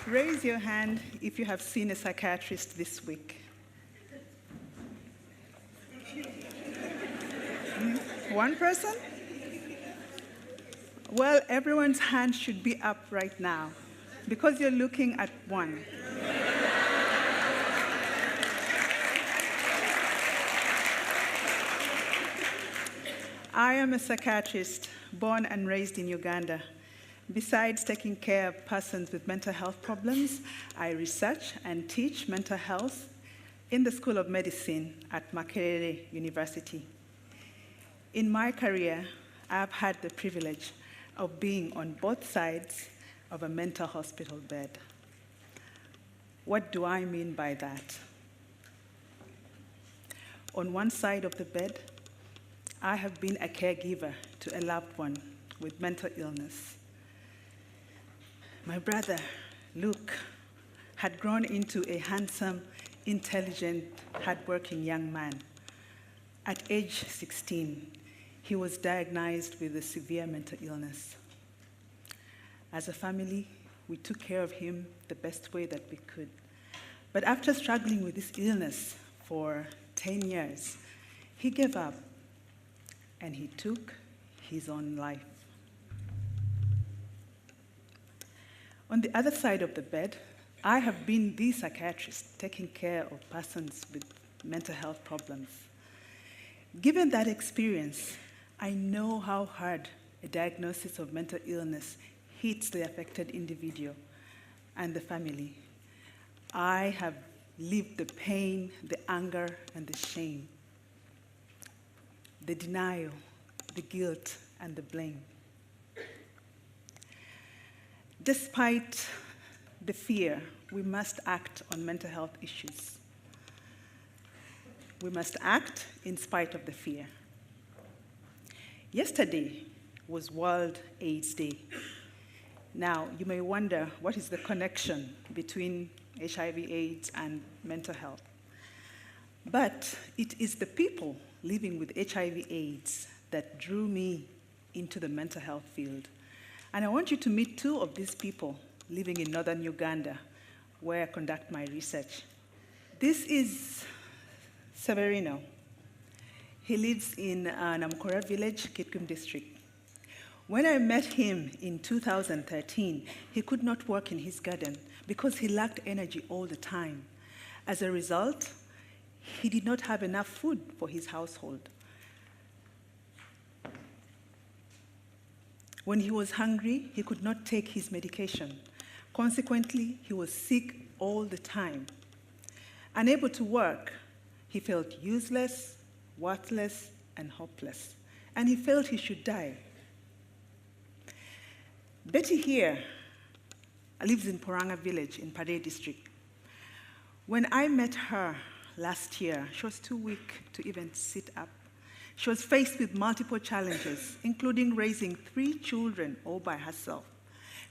Raise your hand if you have seen a psychiatrist this week. One person? Well, everyone's hand should be up right now because you're looking at one. I am a psychiatrist born and raised in Uganda. Besides taking care of persons with mental health problems, I research and teach mental health in the School of Medicine at Makerere University. In my career, I've had the privilege of being on both sides of a mental hospital bed. What do I mean by that? On one side of the bed, I have been a caregiver to a loved one with mental illness. My brother, Luke, had grown into a handsome, intelligent, hardworking young man. At age 16, he was diagnosed with a severe mental illness. As a family, we took care of him the best way that we could. But after struggling with this illness for 10 years, he gave up and he took his own life. On the other side of the bed, I have been the psychiatrist taking care of persons with mental health problems. Given that experience, I know how hard a diagnosis of mental illness hits the affected individual and the family. I have lived the pain, the anger, and the shame, the denial, the guilt, and the blame. Despite the fear, we must act on mental health issues. We must act in spite of the fear. Yesterday was World AIDS Day. Now, you may wonder, what is the connection between HIV/AIDS and mental health? But it is the people living with HIV/AIDS that drew me into the mental health field. And I want you to meet two of these people living in northern Uganda, where I conduct my research. This is Severino. He lives in Namukora village, Kitgum district. When I met him in 2013, he could not work in his garden because he lacked energy all the time. As a result, he did not have enough food for his household. When he was hungry, he could not take his medication. Consequently, he was sick all the time. Unable to work, he felt useless, worthless, and hopeless, and he felt he should die. Betty here lives in Poranga village in Pade district. When I met her last year, she was too weak to even sit up. She was faced with multiple challenges, including raising 3 children all by herself.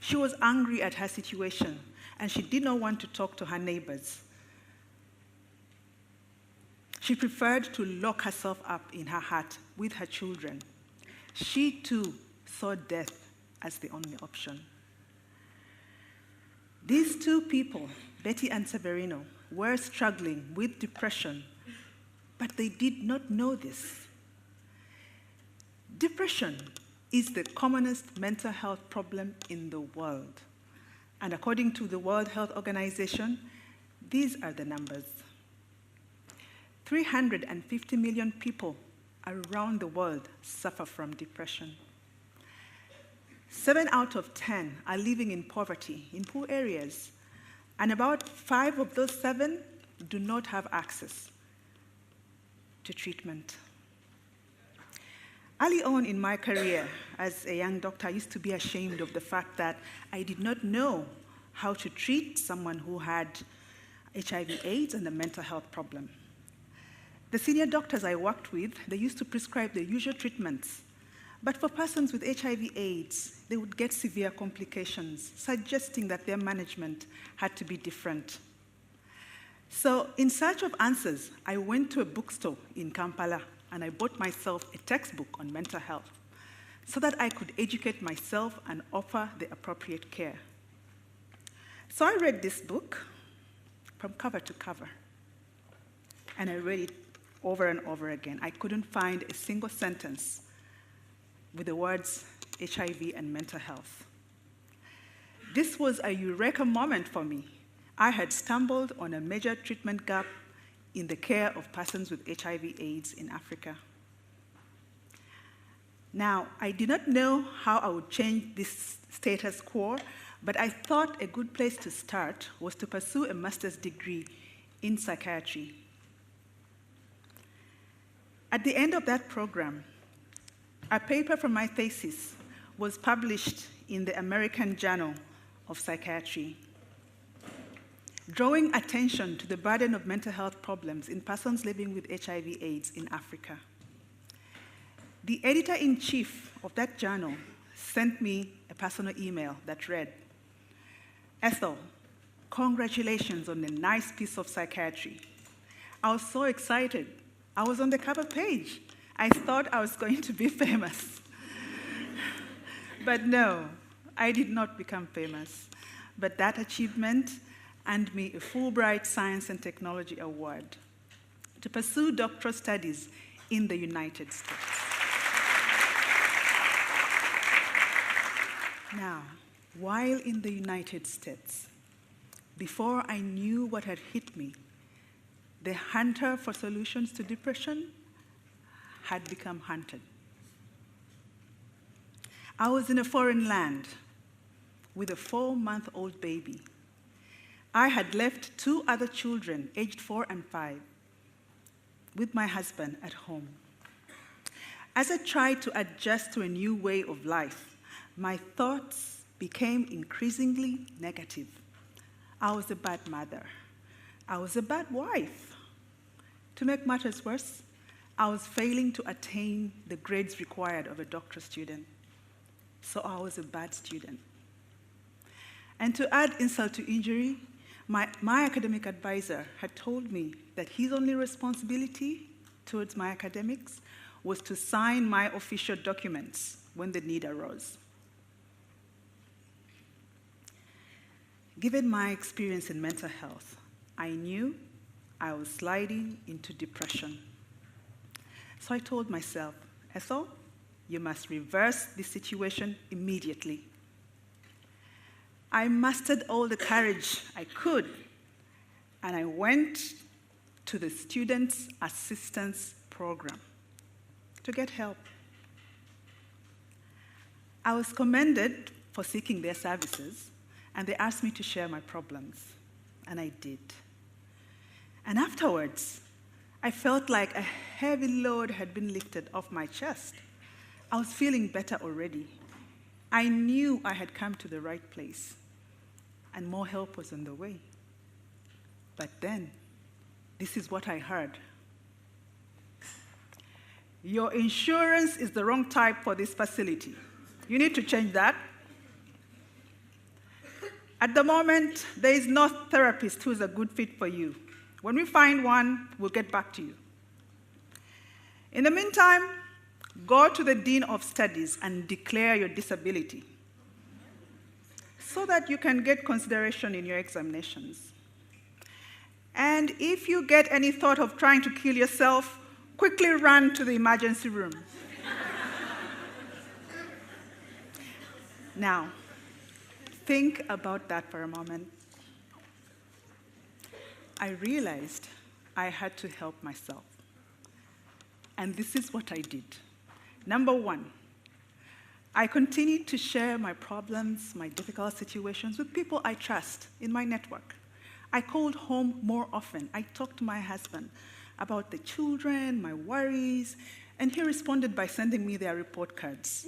She was angry at her situation, and she did not want to talk to her neighbors. She preferred to lock herself up in her hut with her children. She, too, saw death as the only option. These two people, Betty and Severino, were struggling with depression, but they did not know this. Depression is the commonest mental health problem in the world. And according to the World Health Organization, these are the numbers. 350 million people around the world suffer from depression. 7 out of 10 are living in poverty in poor areas, and about 5 of those 7 do not have access to treatment. Early on in my career as a young doctor, I used to be ashamed of the fact that I did not know how to treat someone who had HIV/AIDS and a mental health problem. The senior doctors I worked with, they used to prescribe the usual treatments. But for persons with HIV/AIDS, they would get severe complications, suggesting that their management had to be different. So in search of answers, I went to a bookstore in Kampala and I bought myself a textbook on mental health so that I could educate myself and offer the appropriate care. So I read this book from cover to cover, and I read it over and over again. I couldn't find a single sentence with the words HIV and mental health. This was a eureka moment for me. I had stumbled on a major treatment gap in the care of persons with HIV/AIDS in Africa. Now, I did not know how I would change this status quo, but I thought a good place to start was to pursue a master's degree in psychiatry. At the end of that program, a paper from my thesis was published in the American Journal of Psychiatry, drawing attention to the burden of mental health problems in persons living with HIV/AIDS in Africa. The editor-in-chief of that journal sent me a personal email that read, "Ethel, congratulations on a nice piece of psychiatry." I was so excited. I was on the cover page. I thought I was going to be famous. But no, I did not become famous. But that achievement earned me a Fulbright Science and Technology Award to pursue doctoral studies in the United States. Now, while in the United States, before I knew what had hit me, the hunter for solutions to depression had become hunted. I was in a foreign land with a 4-month-old baby. I had left 2 other children, aged 4 and 5, with my husband at home. As I tried to adjust to a new way of life, my thoughts became increasingly negative. I was a bad mother. I was a bad wife. To make matters worse, I was failing to attain the grades required of a doctoral student. So I was a bad student. And to add insult to injury, my academic advisor had told me that his only responsibility towards my academics was to sign my official documents when the need arose. Given my experience in mental health, I knew I was sliding into depression. So I told myself, Ethel, you must reverse this situation immediately. I mustered all the courage I could, and I went to the Students' Assistance Program to get help. I was commended for seeking their services, and they asked me to share my problems, and I did. And afterwards, I felt like a heavy load had been lifted off my chest. I was feeling better already. I knew I had come to the right place, and more help was on the way. But then, this is what I heard. Your insurance is the wrong type for this facility. You need to change that. At the moment, there is no therapist who is a good fit for you. When we find one, we'll get back to you. In the meantime, go to the Dean of Studies and declare your disability so that you can get consideration in your examinations. And if you get any thought of trying to kill yourself, quickly run to the emergency room. Now, think about that for a moment. I realized I had to help myself. And this is what I did. Number 1, I continued to share my problems, my difficult situations with people I trust in my network. I called home more often. I talked to my husband about the children, my worries, and he responded by sending me their report cards.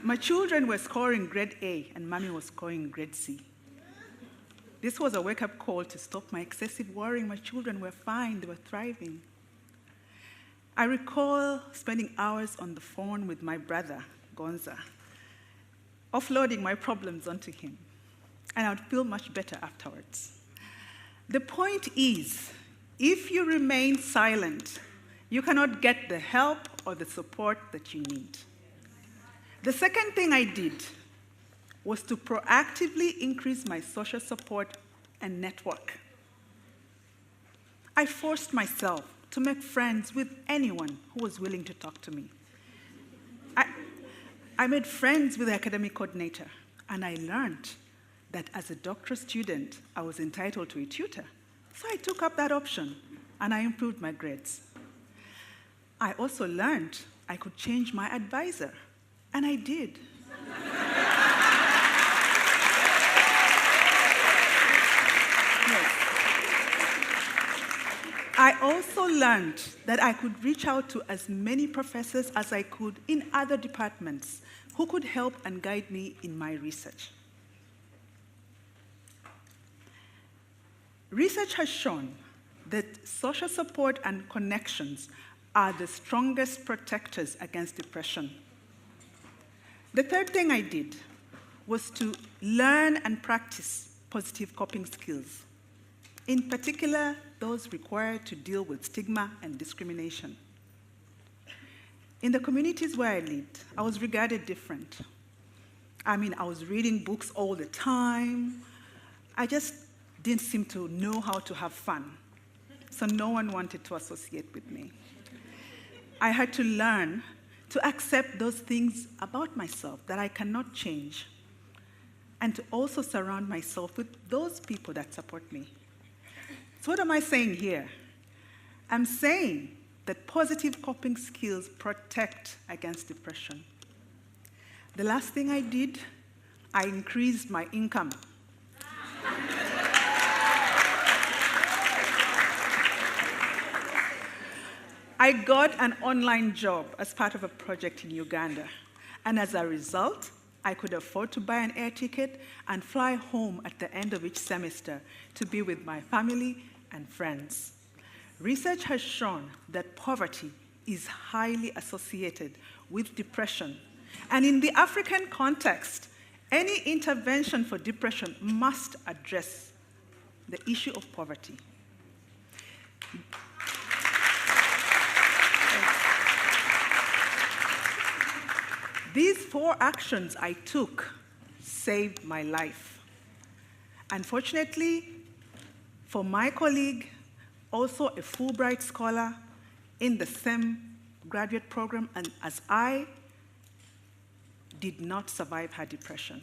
My children were scoring grade A, and mommy was scoring grade C. This was a wake-up call to stop my excessive worrying. My children were fine, they were thriving. I recall spending hours on the phone with my brother, Gonza, offloading my problems onto him, and I would feel much better afterwards. The point is, if you remain silent, you cannot get the help or the support that you need. The second thing I did was to proactively increase my social support and network. I forced myself to make friends with anyone who was willing to talk to me. I made friends with the academic coordinator, and I learned that as a doctoral student, I was entitled to a tutor. So I took up that option, and I improved my grades. I also learned I could change my advisor, and I did. I also learned that I could reach out to as many professors as I could in other departments who could help and guide me in my research. Research has shown that social support and connections are the strongest protectors against depression. The third thing I did was to learn and practice positive coping skills, in particular, those required to deal with stigma and discrimination. In the communities where I lived, I was regarded different. I was reading books all the time. I just didn't seem to know how to have fun, so no one wanted to associate with me. I had to learn to accept those things about myself that I cannot change, and to also surround myself with those people that support me. So what am I saying here? I'm saying that positive coping skills protect against depression. The last thing I did, I increased my income. I got an online job as part of a project in Uganda, and as a result, I could afford to buy an air ticket and fly home at the end of each semester to be with my family and friends. Research has shown that poverty is highly associated with depression, and in the African context, any intervention for depression must address the issue of poverty. These 4 actions I took saved my life. Unfortunately, for my colleague, also a Fulbright scholar in the same graduate program, and as I, did not survive her depression.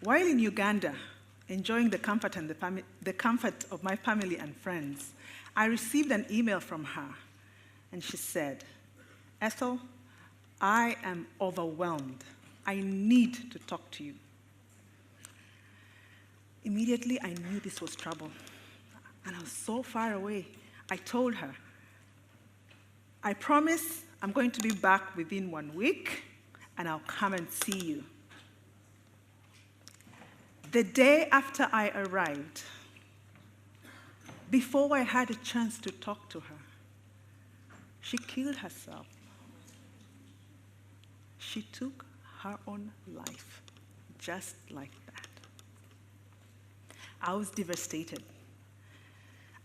While in Uganda, enjoying the comfort of my family and friends, I received an email from her, and she said, "Ethel, I am overwhelmed. I need to talk to you." Immediately, I knew this was trouble, and I was so far away. I told her, "I promise I'm going to be back within 1 week, and I'll come and see you." The day after I arrived, before I had a chance to talk to her, she killed herself. She took her own life, just like that. I was devastated.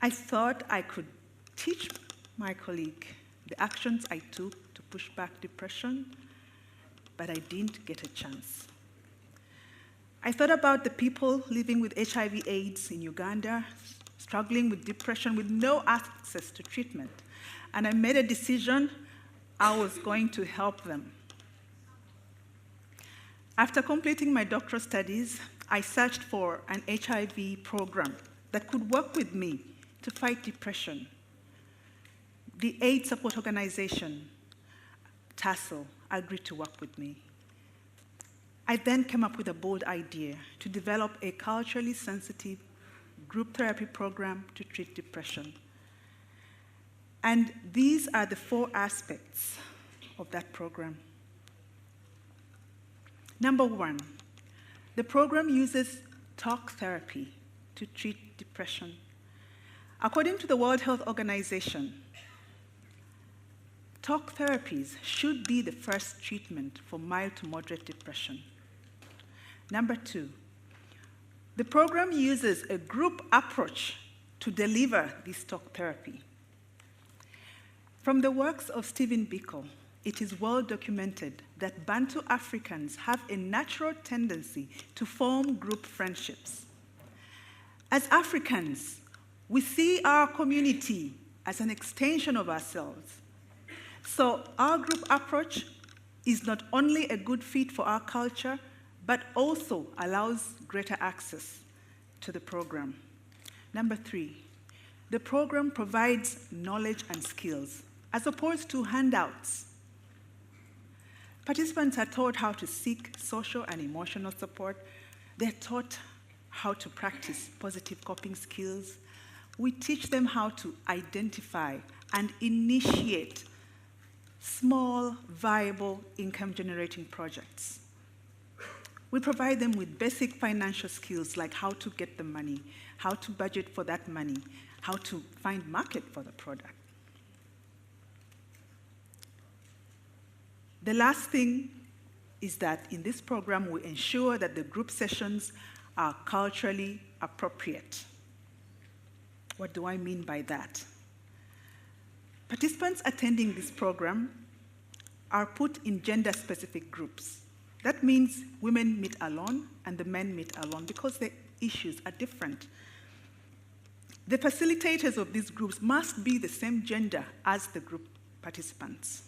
I thought I could teach my colleague the actions I took to push back depression, but I didn't get a chance. I thought about the people living with HIV/AIDS in Uganda, struggling with depression with no access to treatment, and I made a decision I was going to help them. After completing my doctoral studies, I searched for an HIV program that could work with me to fight depression. The AIDS support organization, TASL, agreed to work with me. I then came up with a bold idea to develop a culturally sensitive group therapy program to treat depression. And these are the 4 aspects of that program. Number 1, the program uses talk therapy to treat depression. According to the World Health Organization, talk therapies should be the first treatment for mild to moderate depression. Number 2, the program uses a group approach to deliver this talk therapy. From the works of Stephen Bickel, it is well documented that Bantu Africans have a natural tendency to form group friendships. As Africans, we see our community as an extension of ourselves. So our group approach is not only a good fit for our culture, but also allows greater access to the program. Number 3, the program provides knowledge and skills, as opposed to handouts. Participants are taught how to seek social and emotional support. They're taught how to practice positive coping skills. We teach them how to identify and initiate small, viable, income-generating projects. We provide them with basic financial skills like how to get the money, how to budget for that money, how to find market for the product. The last thing is that in this program, we ensure that the group sessions are culturally appropriate. What do I mean by that? Participants attending this program are put in gender-specific groups. That means women meet alone and the men meet alone because the issues are different. The facilitators of these groups must be the same gender as the group participants.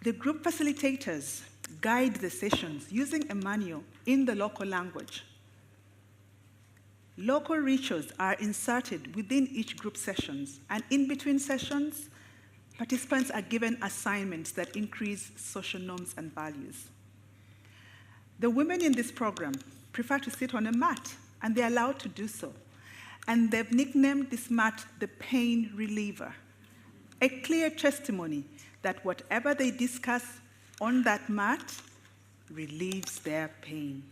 The group facilitators guide the sessions using a manual in the local language. Local rituals are inserted within each group sessions, and in between sessions, participants are given assignments that increase social norms and values. The women in this program prefer to sit on a mat, and they're allowed to do so. And they've nicknamed this mat the pain reliever, a clear testimony that whatever they discuss on that mat relieves their pain.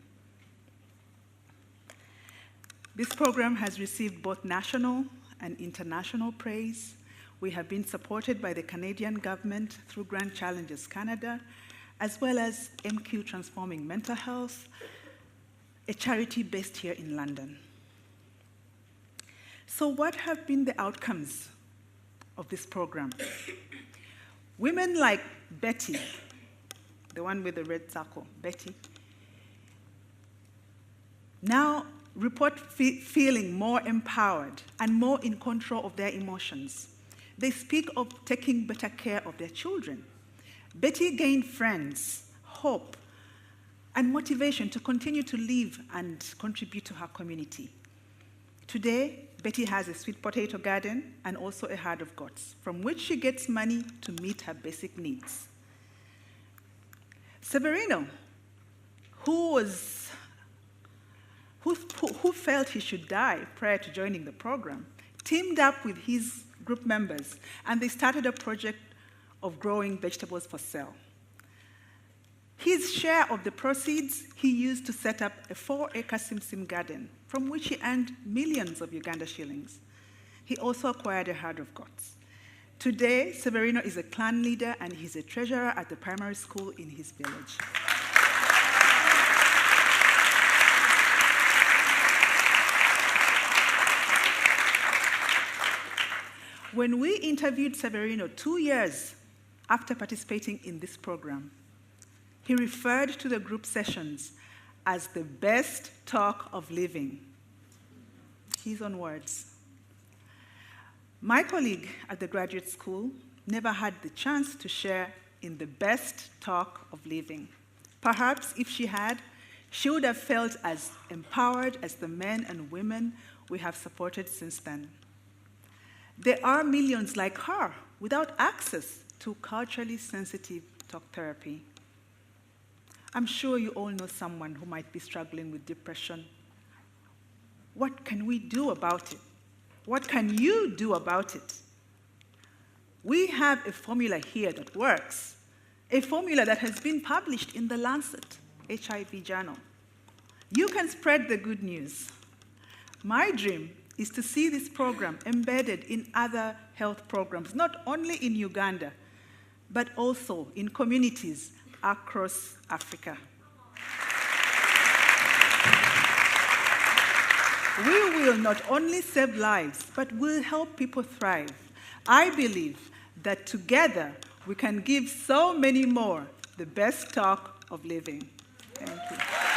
This program has received both national and international praise. We have been supported by the Canadian government through Grand Challenges Canada, as well as MQ Transforming Mental Health, a charity based here in London. So what have been the outcomes of this program? Women like Betty, the one with the red circle, Betty, now report feeling more empowered and more in control of their emotions. They speak of taking better care of their children. Betty gained friends, hope, and motivation to continue to live and contribute to her community. Today, Betty has a sweet potato garden and also a herd of goats, from which she gets money to meet her basic needs. Severino, who felt he should die prior to joining the program, teamed up with his group members, and they started a project of growing vegetables for sale. His share of the proceeds he used to set up a 4-acre Sim garden, from which he earned millions of Uganda shillings. He also acquired a herd of goats. Today, Severino is a clan leader and he's a treasurer at the primary school in his village. When we interviewed Severino 2 years after participating in this program, he referred to the group sessions as the best talk of living. His own words. My colleague at the graduate school never had the chance to share in the best talk of living. Perhaps if she had, she would have felt as empowered as the men and women we have supported since then. There are millions like her without access to culturally sensitive talk therapy. I'm sure you all know someone who might be struggling with depression. What can we do about it? What can you do about it? We have a formula here that works, a formula that has been published in the Lancet HIV journal. You can spread the good news. My dream is to see this program embedded in other health programs, not only in Uganda, but also in communities across Africa. We will not only save lives, but will help people thrive. I believe that together we can give so many more the best talk of living. Thank you.